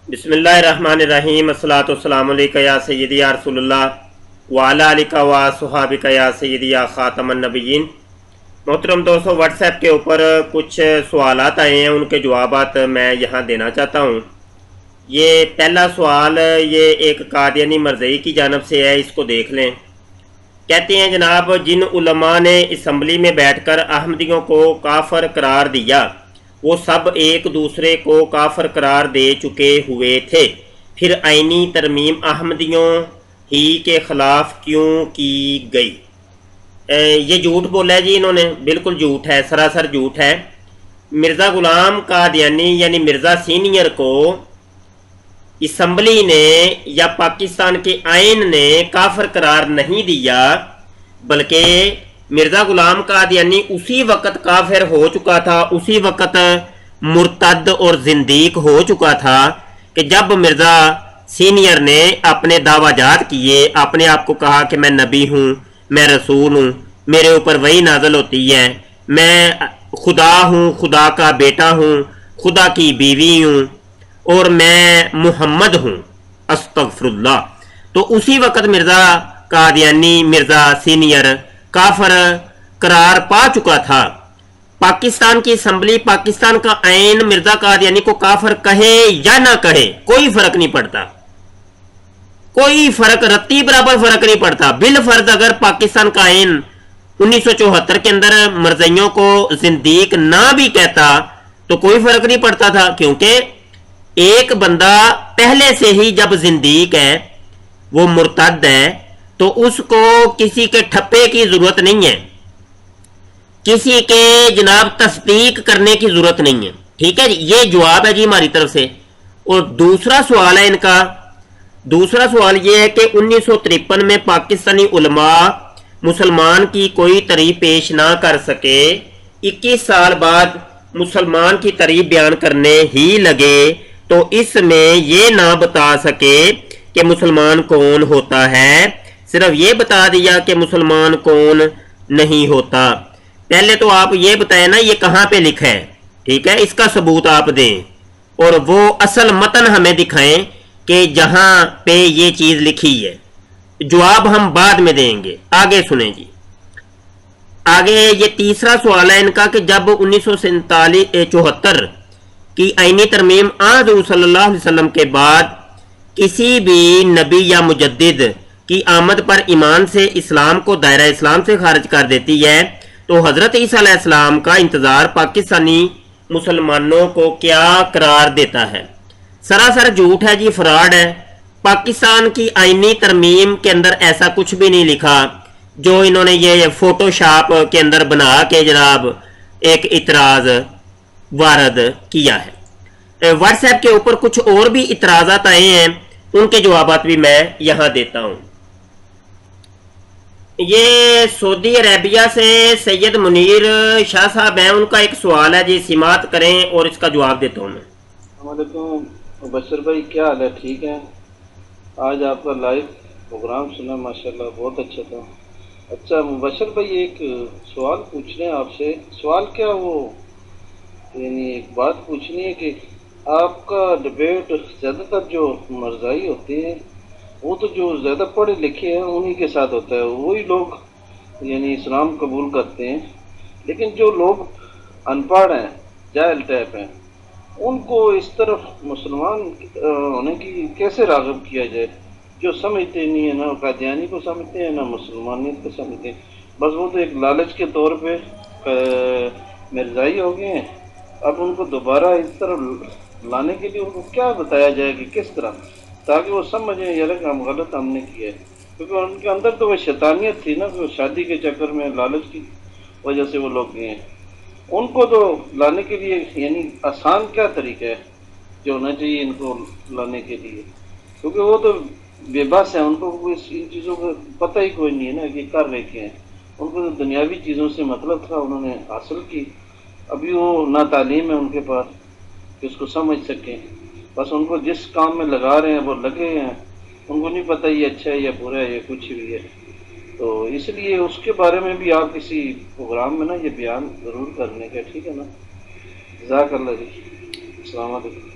بسم اللہ الرحمن الرحیم، الصلاۃ والسلام علیکہ یا سیدی یا رسول اللہ وعلی آلکہ و صحابکہ یا سیدی یا خاتم النبیین۔ محترم دوستو، واٹس ایپ کے اوپر کچھ سوالات آئے ہیں، ان کے جوابات میں یہاں دینا چاہتا ہوں۔ یہ پہلا سوال یہ ایک قادیانی مرزئی کی جانب سے ہے، اس کو دیکھ لیں۔ کہتے ہیں جناب، جن علماء نے اسمبلی میں بیٹھ کر احمدیوں کو کافر قرار دیا وہ سب ایک دوسرے کو کافر قرار دے چکے ہوئے تھے، پھر آئینی ترمیم احمدیوں ہی کے خلاف کیوں کی گئی؟ یہ جھوٹ بولا ہے جی انہوں نے، بالکل جھوٹ ہے، سراسر جھوٹ ہے۔ مرزا غلام قادیانی یعنی مرزا سینئر کو اسمبلی نے یا پاکستان کے آئین نے کافر قرار نہیں دیا، بلکہ مرزا غلام قادیانی اسی وقت کافر ہو چکا تھا، اسی وقت مرتد اور زندیق ہو چکا تھا کہ جب مرزا سینئر نے اپنے دعویٰ جات کیے، اپنے آپ کو کہا کہ میں نبی ہوں، میں رسول ہوں، میرے اوپر وحی نازل ہوتی ہے، میں خدا ہوں، خدا کا بیٹا ہوں، خدا کی بیوی ہوں اور میں محمد ہوں، استغفر اللہ۔ تو اسی وقت مرزا قادیانی، مرزا سینئر کافر قرار پا چکا تھا۔ پاکستان کی اسمبلی، پاکستان کا آئین مرزا قادیانی کو کافر کہے یا نہ کہے کوئی فرق نہیں پڑتا، کوئی فرق، رتی برابر فرق نہیں پڑتا۔ بالفرض اگر پاکستان کا آئین 1974 کے اندر مرزائیوں کو زندیق نہ بھی کہتا تو کوئی فرق نہیں پڑتا تھا، کیونکہ ایک بندہ پہلے سے ہی جب زندیق ہے، وہ مرتد ہے، تو اس کو کسی کے ٹھپے کی ضرورت نہیں ہے، کسی کے جناب تصدیق کرنے کی ضرورت نہیں ہے۔ ٹھیک ہے جی، یہ جواب ہے جی ہماری طرف سے۔ اور دوسرا سوال ہے ان کا، دوسرا سوال یہ ہے کہ 1953 میں پاکستانی علماء مسلمان کی کوئی تحریف پیش نہ کر سکے، 21 سال بعد مسلمان کی تحریف بیان کرنے ہی لگے، تو اس میں یہ نہ بتا سکے کہ مسلمان کون ہوتا ہے، صرف یہ بتا دیا کہ مسلمان کون نہیں ہوتا۔ پہلے تو آپ یہ بتائیں نا یہ کہاں پہ لکھا ہے، ٹھیک ہے، اس کا ثبوت آپ دیں اور وہ اصل متن ہمیں دکھائیں کہ جہاں پہ یہ چیز لکھی ہے۔ جواب ہم بعد میں دیں گے، آگے سنیں جی۔ آگے یہ تیسرا سوال ہے ان کا کہ جب 1974 کی آئینی ترمیم حضور صلی اللہ علیہ وسلم کے بعد کسی بھی نبی یا مجدد کی آمد پر ایمان سے اسلام کو دائرہ اسلام سے خارج کر دیتی ہے، تو حضرت عیسیٰ علیہ السلام کا انتظار پاکستانی مسلمانوں کو کیا قرار دیتا ہے؟ سراسر جھوٹ ہے جی، فراڈ ہے۔ پاکستان کی آئینی ترمیم کے اندر ایسا کچھ بھی نہیں لکھا جو انہوں نے یہ فوٹو شاپ کے اندر بنا کے جناب ایک اعتراض وارد کیا ہے۔ واٹس ایپ کے اوپر کچھ اور بھی اعتراضات آئے ہیں، ان کے جوابات بھی میں یہاں دیتا ہوں۔ یہ سعودی عربیہ سے سید منیر شاہ صاحب ہیں، ان کا ایک سوال ہے جی، سماعت کریں اور اس کا جواب دیتا ہوں میں۔ السلام علیکم مبشر بھائی، کیا حال ہے؟ ٹھیک ہے؟ آج آپ کا لائیو پروگرام سنا، ماشاءاللہ بہت اچھا تھا۔ اچھا مبشر بھائی، ایک سوال پوچھنے ہیں آپ سے۔ سوال کیا، وہ یعنی ایک بات پوچھنی ہے کہ آپ کا ڈبیٹ زیادہ تر جو مرزائی ہوتے ہیں وہ تو جو زیادہ پڑھے لکھے ہیں انہی کے ساتھ ہوتا ہے، وہی لوگ یعنی اسلام قبول کرتے ہیں، لیکن جو لوگ ان پڑھ ہیں، جاہل ٹائپ ہیں، ان کو اس طرف مسلمان ہونے کی کیسے راغب کیا جائے؟ جو سمجھتے نہیں ہیں، نہ قادیانی کو سمجھتے ہیں نہ مسلمانیت کو سمجھتے ہیں، بس وہ تو ایک لالچ کے طور پہ مرزائی ہو گئے ہیں۔ اب ان کو دوبارہ اس طرف لانے کے لیے ان کو کیا بتایا جائے کہ کس طرح، تاکہ وہ سمجھیں یہ کام غلط ہم نے کیا ہے، کیونکہ ان کے اندر تو وہ شیطانیت تھی نا، کہ وہ شادی کے چکر میں لالچ کی وجہ سے وہ لوگ گئے ہیں۔ ان کو تو لانے کے لیے یعنی آسان کیا طریقہ ہے جو ہونا چاہیے ان کو لانے کے لیے، کیونکہ وہ تو بے بس ہیں، ان کو ان چیزوں کا پتہ ہی کوئی نہیں ہے نا کہ کر رہے کیا ہیں۔ ان کو تو دنیاوی چیزوں سے مطلب تھا، انہوں نے حاصل کی، ابھی وہ نہ تعلیم ہے ان کے پاس کہ اس کو سمجھ سکیں، بس ان کو جس کام میں لگا رہے ہیں وہ لگے ہیں، ان کو نہیں پتہ یہ اچھا ہے یا برا ہے یا کچھ بھی ہے۔ تو اس لیے اس کے بارے میں بھی آپ کسی پروگرام میں نا یہ بیان ضرور کرنے کا، ٹھیک ہے نا؟ جزاک اللہ جی، السلام علیکم۔